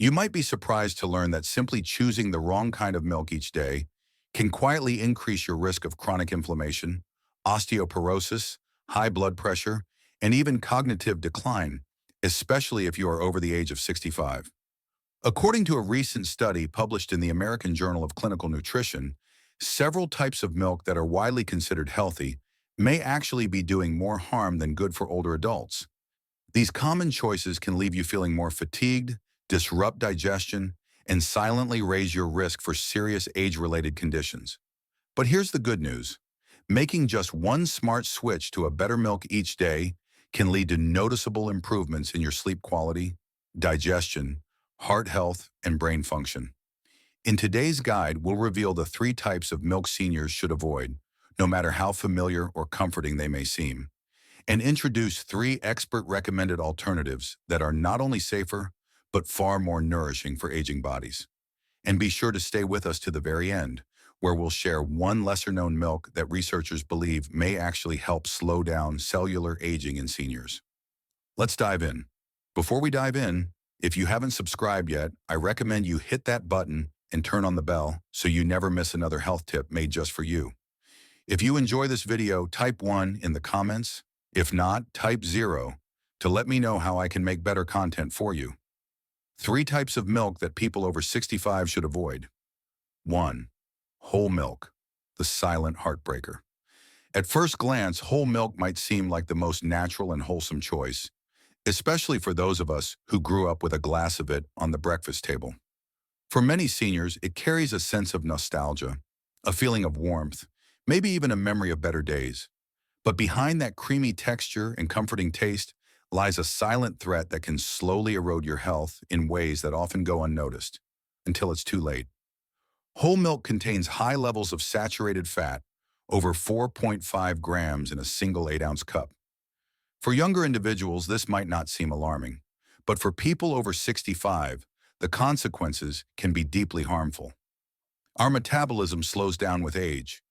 You might be surprised to learn that simply choosing the wrong kind of milk each day can quietly increase your risk of chronic inflammation, osteoporosis, high blood pressure, and even cognitive decline, especially if you are over the age of 65. According to a recent study published in the American Journal of Clinical Nutrition, several types of milk that are widely considered healthy may actually be doing more harm than good for older adults. These common choices can leave you feeling more fatigued, disrupt digestion, and silently raise your risk for serious age-related conditions. But here's the good news. Making just one smart switch to a better milk each day can lead to noticeable improvements in your sleep quality, digestion, heart health, and brain function. In today's guide, we'll reveal the three types of milk seniors should avoid, no matter how familiar or comforting they may seem, and introduce three expert-recommended alternatives that are not only safer, but far more nourishing for aging bodies. And be sure to stay with us to the very end, where we'll share one lesser-known milk that researchers believe may actually help slow down cellular aging in seniors. Let's dive in. Before we dive in, if you haven't subscribed yet, I recommend you hit that button and turn on the bell so you never miss another health tip made just for you. If you enjoy this video, type 1 in the comments. If not, type 0 to let me know how I can make better content for you. Three types of milk that people over 65 should avoid. 1. Whole milk, the silent heartbreaker. At first glance, whole milk might seem like the most natural and wholesome choice, especially for those of us who grew up with a glass of it on the breakfast table. For many seniors, it carries a sense of nostalgia, a feeling of warmth, maybe even a memory of better days. But behind that creamy texture and comforting taste lies a silent threat that can slowly erode your health in ways that often go unnoticed, until it's too late. Whole milk contains high levels of saturated fat, over 4.5 grams in a single 8-ounce cup. For younger individuals, this might not seem alarming, but for people over 65, the consequences can be deeply harmful. Our metabolism slows down with age,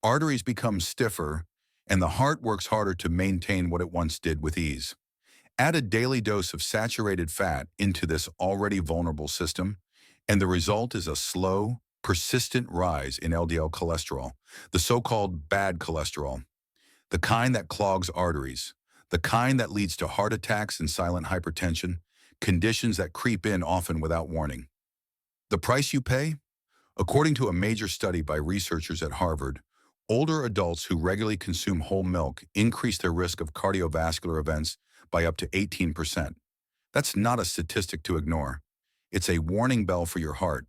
arteries become stiffer, and the heart works harder to maintain what it once did with ease. Add a daily dose of saturated fat into this already vulnerable system, and the result is a slow, persistent rise in LDL cholesterol, the so-called bad cholesterol, the kind that clogs arteries, the kind that leads to heart attacks and silent hypertension, conditions that creep in often without warning. The price you pay? According to a major study by researchers at Harvard, older adults who regularly consume whole milk increase their risk of cardiovascular events by up to 18%. That's not a statistic to ignore. It's a warning bell for your heart.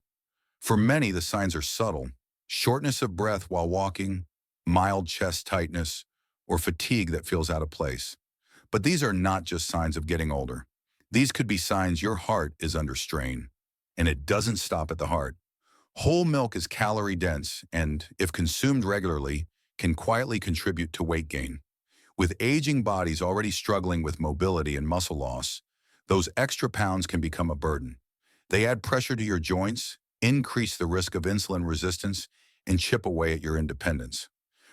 For many, the signs are subtle: shortness of breath while walking, mild chest tightness, or fatigue that feels out of place. But these are not just signs of getting older. These could be signs your heart is under strain, and it doesn't stop at the heart. Whole milk is calorie-dense and, if consumed regularly, can quietly contribute to weight gain. With aging bodies already struggling with mobility and muscle loss, those extra pounds can become a burden. They add pressure to your joints, increase the risk of insulin resistance, and chip away at your independence.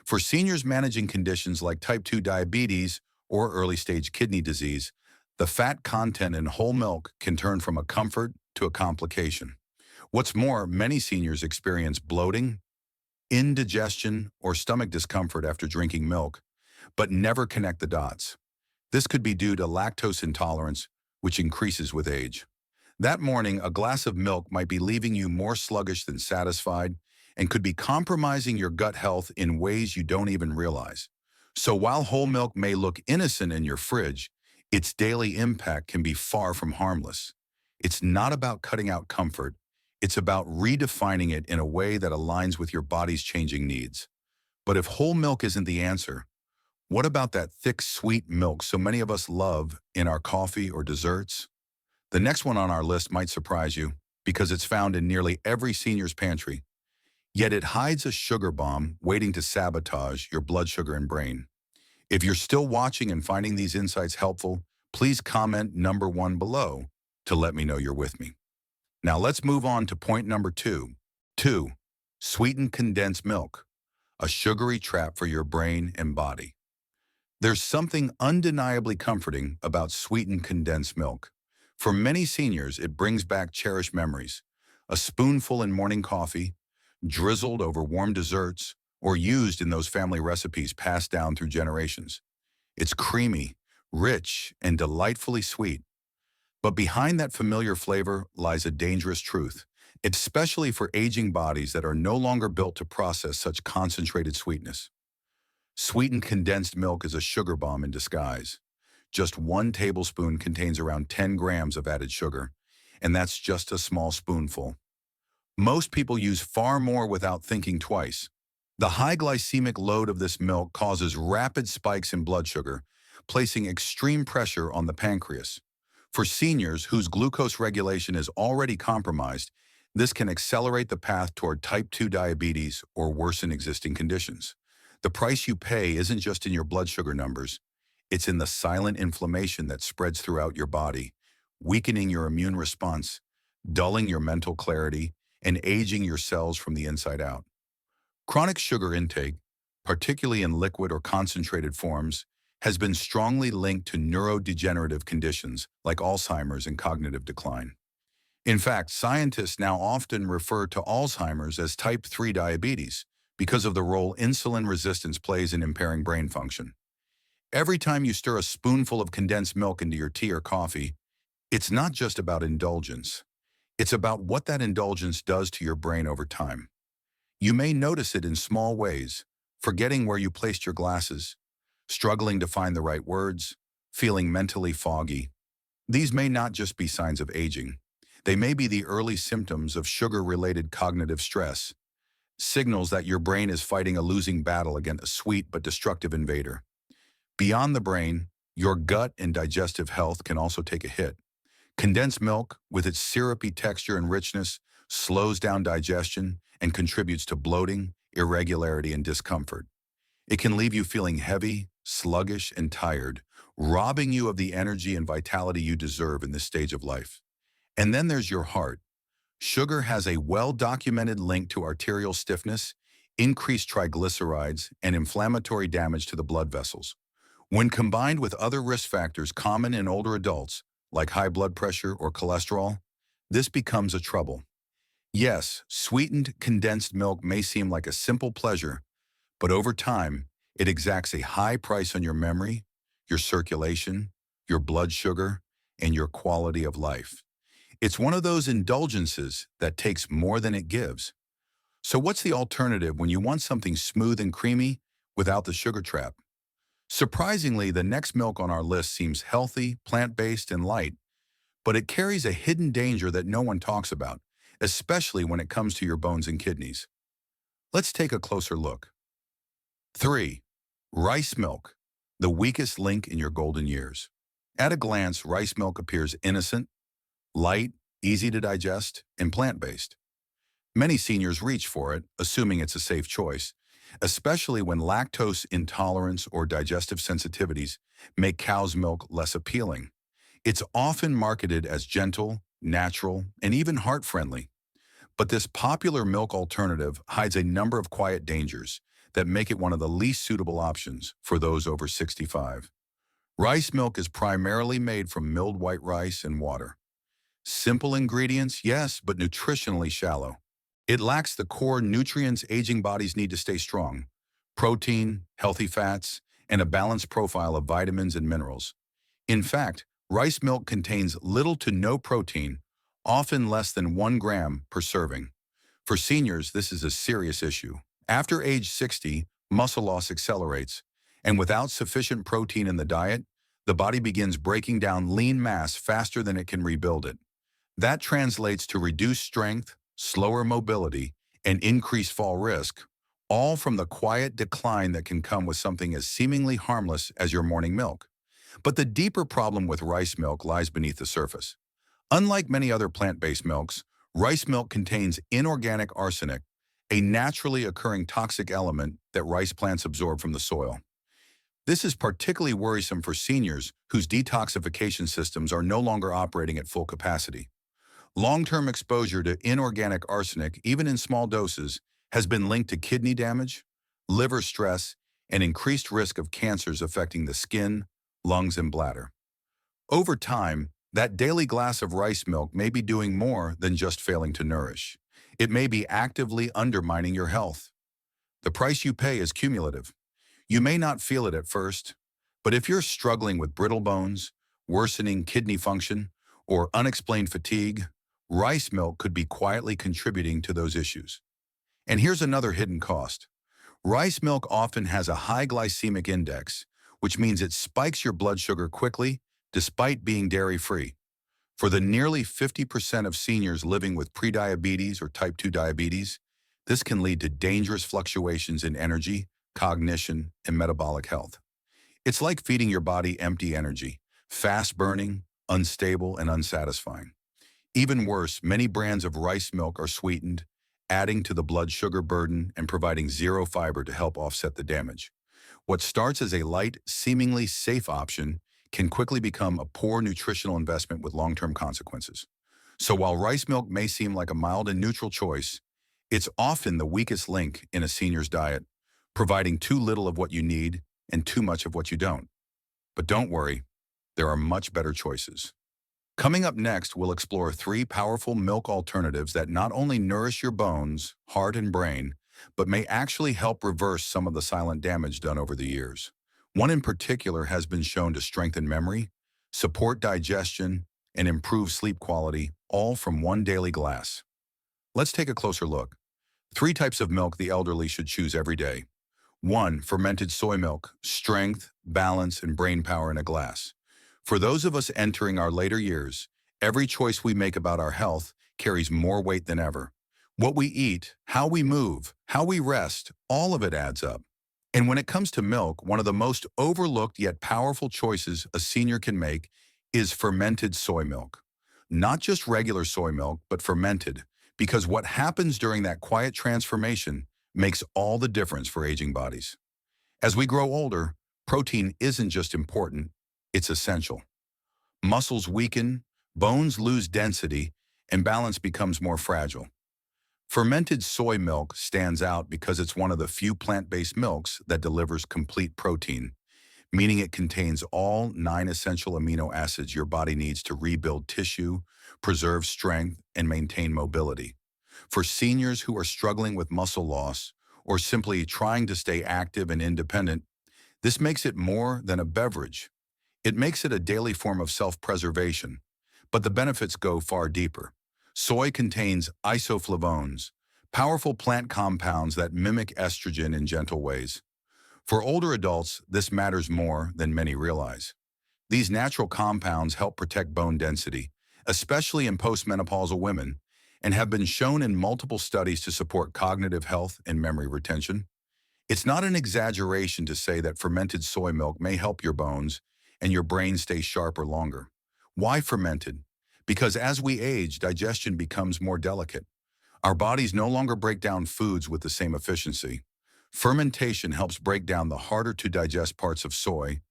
For seniors managing conditions like type 2 diabetes or early-stage kidney disease, the fat content in whole milk can turn from a comfort to a complication. What's more, many seniors experience bloating, indigestion, or stomach discomfort after drinking milk, but never connect the dots. This could be due to lactose intolerance, which increases with age. That morning, a glass of milk might be leaving you more sluggish than satisfied and could be compromising your gut health in ways you don't even realize. So while whole milk may look innocent in your fridge, its daily impact can be far from harmless. It's not about cutting out comfort. It's about redefining it in a way that aligns with your body's changing needs. But if whole milk isn't the answer, what about that thick, sweet milk so many of us love in our coffee or desserts? The next one on our list might surprise you because it's found in nearly every senior's pantry. Yet it hides a sugar bomb waiting to sabotage your blood sugar and brain. If you're still watching and finding these insights helpful, please comment number 1 below to let me know you're with me. Now let's move on to point number 2. 2. Sweetened condensed milk, a sugary trap for your brain and body. There's something undeniably comforting about sweetened condensed milk. For many seniors, it brings back cherished memories. A spoonful in morning coffee, drizzled over warm desserts, or used in those family recipes passed down through generations. It's creamy, rich, and delightfully sweet. But behind that familiar flavor lies a dangerous truth, especially for aging bodies that are no longer built to process such concentrated sweetness. Sweetened condensed milk is a sugar bomb in disguise. Just 1 tablespoon contains around 10 grams of added sugar, and that's just a small spoonful. Most people use far more without thinking twice. The high glycemic load of this milk causes rapid spikes in blood sugar, placing extreme pressure on the pancreas. For seniors whose glucose regulation is already compromised, this can accelerate the path toward type 2 diabetes or worsen existing conditions. The price you pay isn't just in your blood sugar numbers, it's in the silent inflammation that spreads throughout your body, weakening your immune response, dulling your mental clarity, and aging your cells from the inside out. Chronic sugar intake, particularly in liquid or concentrated forms, has been strongly linked to neurodegenerative conditions like Alzheimer's and cognitive decline. In fact, scientists now often refer to Alzheimer's as type 3 diabetes because of the role insulin resistance plays in impairing brain function. Every time you stir a spoonful of condensed milk into your tea or coffee, it's not just about indulgence. It's about what that indulgence does to your brain over time. You may notice it in small ways, forgetting where you placed your glasses, struggling to find the right words, feeling mentally foggy. These may not just be signs of aging. They may be the early symptoms of sugar-related cognitive stress, signals that your brain is fighting a losing battle against a sweet but destructive invader. Beyond the brain, your gut and digestive health can also take a hit. Condensed milk, with its syrupy texture and richness, slows down digestion and contributes to bloating, irregularity, and discomfort. It can leave you feeling heavy, sluggish, and tired, robbing you of the energy and vitality you deserve in this stage of life. And then there's your heart. Sugar has a well-documented link to arterial stiffness, increased triglycerides, and inflammatory damage to the blood vessels. When combined with other risk factors common in older adults, like high blood pressure or cholesterol, this becomes a trouble. Yes, sweetened condensed milk may seem like a simple pleasure, but over time, it exacts a high price on your memory, your circulation, your blood sugar, and your quality of life. It's one of those indulgences that takes more than it gives. So what's the alternative when you want something smooth and creamy without the sugar trap? Surprisingly, the next milk on our list seems healthy, plant-based, and light, but it carries a hidden danger that no one talks about, especially when it comes to your bones and kidneys. Let's take a closer look. 3. Rice milk, the weakest link in your golden years. At a glance, rice milk appears innocent, light, easy to digest, and plant-based. Many seniors reach for it, assuming it's a safe choice, especially when lactose intolerance or digestive sensitivities make cow's milk less appealing. It's often marketed as gentle, natural, and even heart-friendly. But this popular milk alternative hides a number of quiet dangers that make it one of the least suitable options for those over 65. Rice milk is primarily made from milled white rice and water. Simple ingredients, yes, but nutritionally shallow. It lacks the core nutrients aging bodies need to stay strong: protein, healthy fats, and a balanced profile of vitamins and minerals. In fact, rice milk contains little to no protein, often less than 1 gram per serving. For seniors, this is a serious issue. After age 60, muscle loss accelerates, and without sufficient protein in the diet, the body begins breaking down lean mass faster than it can rebuild it. That translates to reduced strength, slower mobility, and increased fall risk, all from the quiet decline that can come with something as seemingly harmless as your morning milk. But the deeper problem with rice milk lies beneath the surface. Unlike many other plant-based milks, rice milk contains inorganic arsenic, a naturally occurring toxic element that rice plants absorb from the soil. This is particularly worrisome for seniors whose detoxification systems are no longer operating at full capacity. Long-term exposure to inorganic arsenic, even in small doses, has been linked to kidney damage, liver stress, and increased risk of cancers affecting the skin, lungs, and bladder. Over time, That daily glass of rice milk may be doing more than just failing to nourish. It may be actively undermining your health. The price you pay is cumulative. You may not feel it at first, but if you're struggling with brittle bones, worsening kidney function, or unexplained fatigue, rice milk could be quietly contributing to those issues. And here's another hidden cost. Rice milk often has a high glycemic index, which means it spikes your blood sugar quickly despite being dairy-free. For the nearly 50% of seniors living with prediabetes or type 2 diabetes, this can lead to dangerous fluctuations in energy, cognition, and metabolic health. It's like feeding your body empty energy, fast-burning, unstable, and unsatisfying. Even worse, many brands of rice milk are sweetened, adding to the blood sugar burden and providing zero fiber to help offset the damage. What starts as a light, seemingly safe option can quickly become a poor nutritional investment with long-term consequences. So while rice milk may seem like a mild and neutral choice, it's often the weakest link in a senior's diet, providing too little of what you need and too much of what you don't. But don't worry, there are much better choices. Coming up next, we'll explore 3 powerful milk alternatives that not only nourish your bones, heart, and brain, but may actually help reverse some of the silent damage done over the years. One in particular has been shown to strengthen memory, support digestion, and improve sleep quality, all from one daily glass. Let's take a closer look. 3 types of milk the elderly should choose every day. 1. Fermented soy milk, strength, balance, and brain power in a glass. For those of us entering our later years, every choice we make about our health carries more weight than ever. What we eat, how we move, how we rest, all of it adds up. And when it comes to milk, one of the most overlooked yet powerful choices a senior can make is fermented soy milk. Not just regular soy milk, but fermented, because what happens during that quiet transformation makes all the difference for aging bodies. As we grow older, protein isn't just important, it's essential. Muscles weaken, bones lose density, and balance becomes more fragile. Fermented soy milk stands out because it's one of the few plant-based milks that delivers complete protein, meaning it contains all 9 essential amino acids your body needs to rebuild tissue, preserve strength, and maintain mobility. For seniors who are struggling with muscle loss or simply trying to stay active and independent, this makes it more than a beverage. It makes it a daily form of self-preservation, but the benefits go far deeper. Soy contains isoflavones, powerful plant compounds that mimic estrogen in gentle ways. For older adults, this matters more than many realize. These natural compounds help protect bone density, especially in postmenopausal women, and have been shown in multiple studies to support cognitive health and memory retention. It's not an exaggeration to say that fermented soy milk may help your bones and your brain stay sharper longer. Why fermented? Because as we age, digestion becomes more delicate. Our bodies no longer break down foods with the same efficiency. Fermentation helps break down the harder to digest parts of soy,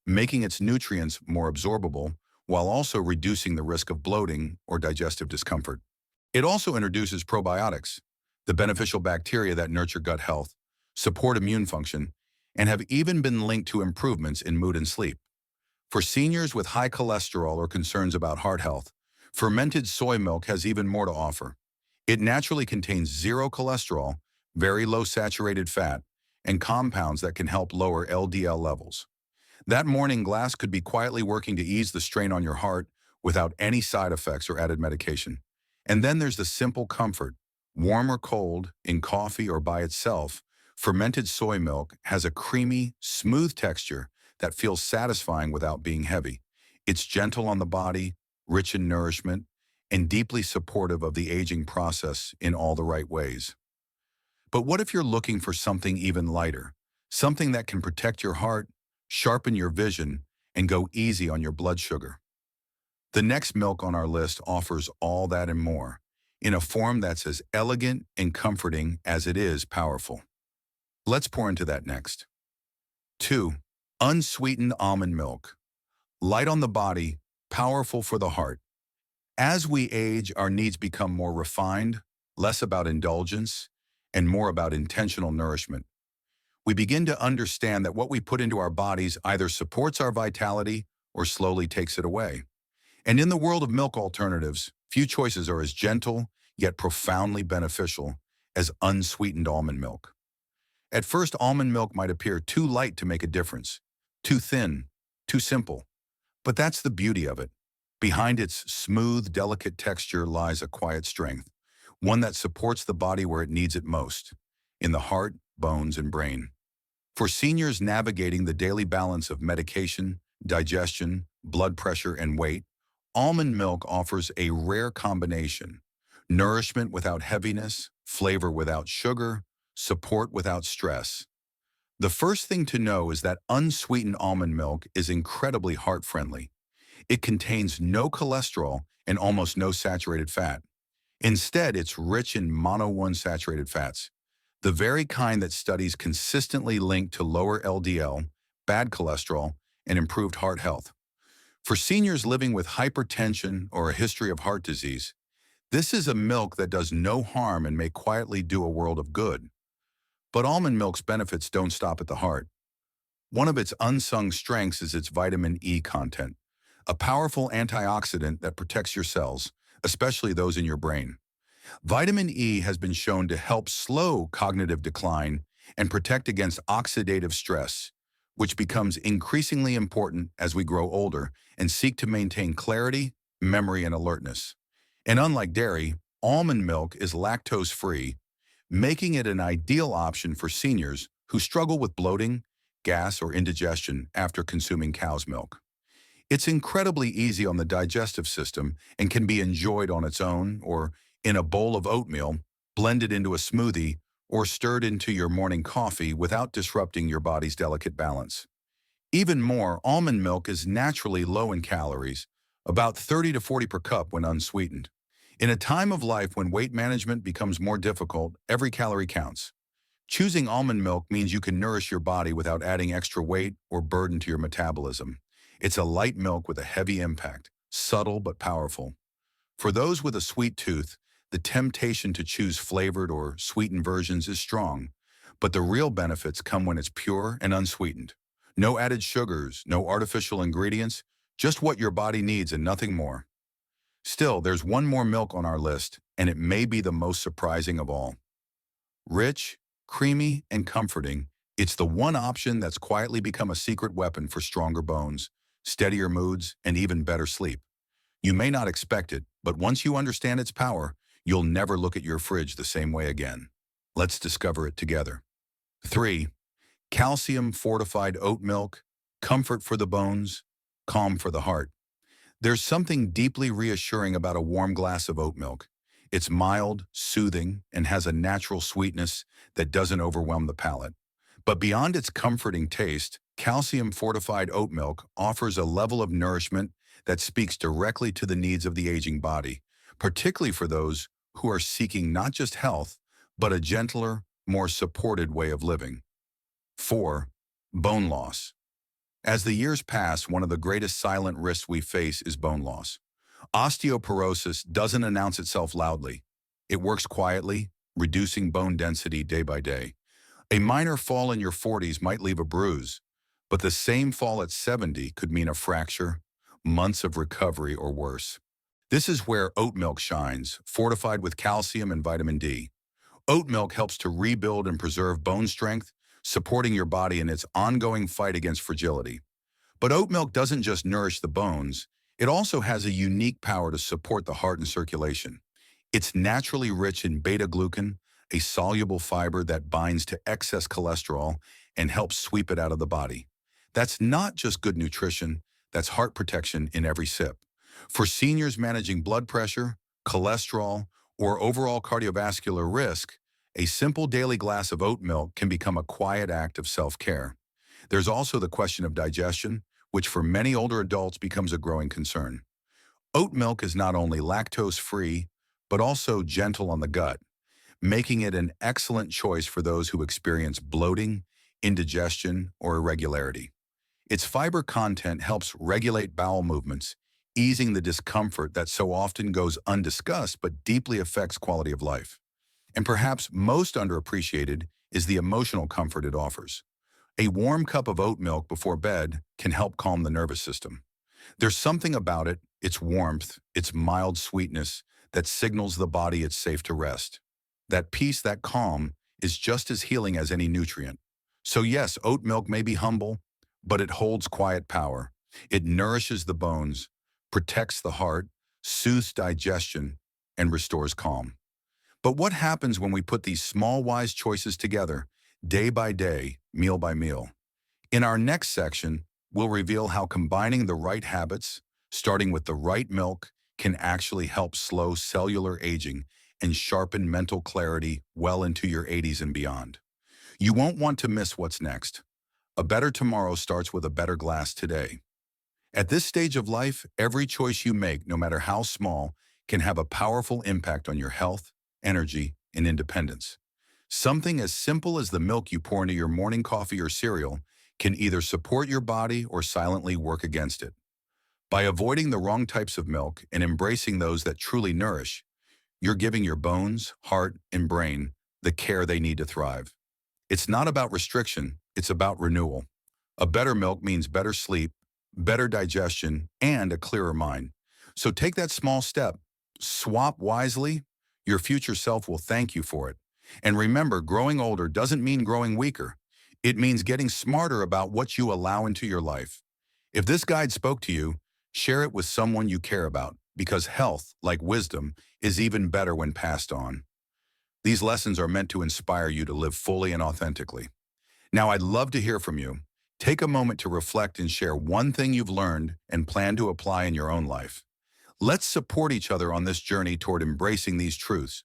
making its nutrients more absorbable, while also reducing the risk of bloating or digestive discomfort. It also introduces probiotics, the beneficial bacteria that nurture gut health, support immune function, and have even been linked to improvements in mood and sleep. For seniors with high cholesterol or concerns about heart health, fermented soy milk has even more to offer. It naturally contains 0 cholesterol, very low saturated fat, and compounds that can help lower LDL levels. That morning glass could be quietly working to ease the strain on your heart without any side effects or added medication. And then there's the simple comfort. Warm or cold, in coffee or by itself, fermented soy milk has a creamy, smooth texture that feels satisfying without being heavy. It's gentle on the body, rich in nourishment, and deeply supportive of the aging process in all the right ways. But what if you're looking for something even lighter? Something that can protect your heart, sharpen your vision, and go easy on your blood sugar. The next milk on our list offers all that and more, in a form that's as elegant and comforting as it is powerful. Let's pour into that next. 2. Unsweetened almond milk. Light on the body, powerful for the heart. As we age, our needs become more refined, less about indulgence, and more about intentional nourishment. We begin to understand that what we put into our bodies either supports our vitality or slowly takes it away. And in the world of milk alternatives, few choices are as gentle yet profoundly beneficial as unsweetened almond milk. At first, almond milk might appear too light to make a difference, too thin, too simple. But that's the beauty of it. Behind its smooth, delicate texture lies a quiet strength, one that supports the body where it needs it most, in the heart, bones, and brain. For seniors navigating the daily balance of medication, digestion, blood pressure, and weight, almond milk offers a rare combination: nourishment without heaviness, flavor without sugar, support without stress. The first thing to know is that unsweetened almond milk is incredibly heart-friendly. It contains no cholesterol and almost no saturated fat. Instead, it's rich in monounsaturated fats, the very kind that studies consistently link to lower LDL, bad cholesterol, and improved heart health. For seniors living with hypertension or a history of heart disease, this is a milk that does no harm and may quietly do a world of good. But almond milk's benefits don't stop at the heart. One of its unsung strengths is its vitamin E content, a powerful antioxidant that protects your cells, especially those in your brain. Vitamin E has been shown to help slow cognitive decline and protect against oxidative stress, which becomes increasingly important as we grow older and seek to maintain clarity, memory, and alertness. And unlike dairy, almond milk is lactose-free, making it an ideal option for seniors who struggle with bloating, gas, or indigestion after consuming cow's milk. It's incredibly easy on the digestive system and can be enjoyed on its own or in a bowl of oatmeal, blended into a smoothie, or stirred into your morning coffee without disrupting your body's delicate balance. Even more, almond milk is naturally low in calories, about 30 to 40 per cup when unsweetened. In a time of life when weight management becomes more difficult, every calorie counts. Choosing almond milk means you can nourish your body without adding extra weight or burden to your metabolism. It's a light milk with a heavy impact, subtle but powerful. For those with a sweet tooth, the temptation to choose flavored or sweetened versions is strong, but the real benefits come when it's pure and unsweetened. No added sugars, no artificial ingredients, just what your body needs and nothing more. Still, there's one more milk on our list, and it may be the most surprising of all. Rich, creamy, and comforting, it's the one option that's quietly become a secret weapon for stronger bones, steadier moods, and even better sleep. You may not expect it, but once you understand its power, you'll never look at your fridge the same way again. Let's discover it together. 3. Calcium-fortified oat milk, comfort for the bones, calm for the heart. There's something deeply reassuring about a warm glass of oat milk. It's mild, soothing, and has a natural sweetness that doesn't overwhelm the palate. But beyond its comforting taste, calcium-fortified oat milk offers a level of nourishment that speaks directly to the needs of the aging body, particularly for those who are seeking not just health, but a gentler, more supported way of living. 4. Bone loss. As the years pass, one of the greatest silent risks we face is bone loss. Osteoporosis doesn't announce itself loudly. It works quietly, reducing bone density day by day. A minor fall in your 40s might leave a bruise, but the same fall at 70 could mean a fracture, months of recovery, or worse. This is where oat milk shines, fortified with calcium and vitamin D. Oat milk helps to rebuild and preserve bone strength, supporting your body in its ongoing fight against fragility. But oat milk doesn't just nourish the bones, it also has a unique power to support the heart and circulation. It's naturally rich in beta-glucan, a soluble fiber that binds to excess cholesterol and helps sweep it out of the body. That's not just good nutrition, that's heart protection in every sip. For seniors managing blood pressure, cholesterol, or overall cardiovascular risk, a simple daily glass of oat milk can become a quiet act of self-care. There's also the question of digestion, which for many older adults becomes a growing concern. Oat milk is not only lactose-free, but also gentle on the gut, making it an excellent choice for those who experience bloating, indigestion, or irregularity. Its fiber content helps regulate bowel movements, easing the discomfort that so often goes undiscussed but deeply affects quality of life. And perhaps most underappreciated is the emotional comfort it offers. A warm cup of oat milk before bed can help calm the nervous system. There's something about it, its warmth, its mild sweetness that signals the body it's safe to rest. That peace, that calm, is just as healing as any nutrient. So yes, oat milk may be humble, but it holds quiet power. It nourishes the bones, protects the heart, soothes digestion, and restores calm. But what happens when we put these small, wise choices together, day by day, meal by meal? In our next section, we'll reveal how combining the right habits, starting with the right milk, can actually help slow cellular aging and sharpen mental clarity well into your 80s and beyond. You won't want to miss what's next. A better tomorrow starts with a better glass today. At this stage of life, every choice you make, no matter how small, can have a powerful impact on your health, energy, and independence. Something as simple as the milk you pour into your morning coffee or cereal can either support your body or silently work against it. By avoiding the wrong types of milk and embracing those that truly nourish, you're giving your bones, heart, and brain the care they need to thrive. It's not about restriction, it's about renewal. A better milk means better sleep, better digestion, and a clearer mind. So take that small step. Swap wisely. Your future self will thank you for it. And remember, growing older doesn't mean growing weaker. It means getting smarter about what you allow into your life. If this guide spoke to you, share it with someone you care about, because health, like wisdom, is even better when passed on. These lessons are meant to inspire you to live fully and authentically. Now, I'd love to hear from you. Take a moment to reflect and share one thing you've learned and plan to apply in your own life. Let's support each other on this journey toward embracing these truths.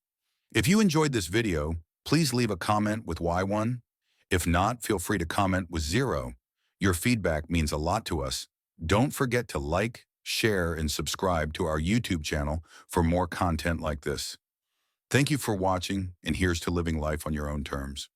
If you enjoyed this video, please leave a comment with Y1. If not, feel free to comment with 0. Your feedback means a lot to us. Don't forget to like, share, and subscribe to our YouTube channel for more content like this. Thank you for watching, and here's to living life on your own terms.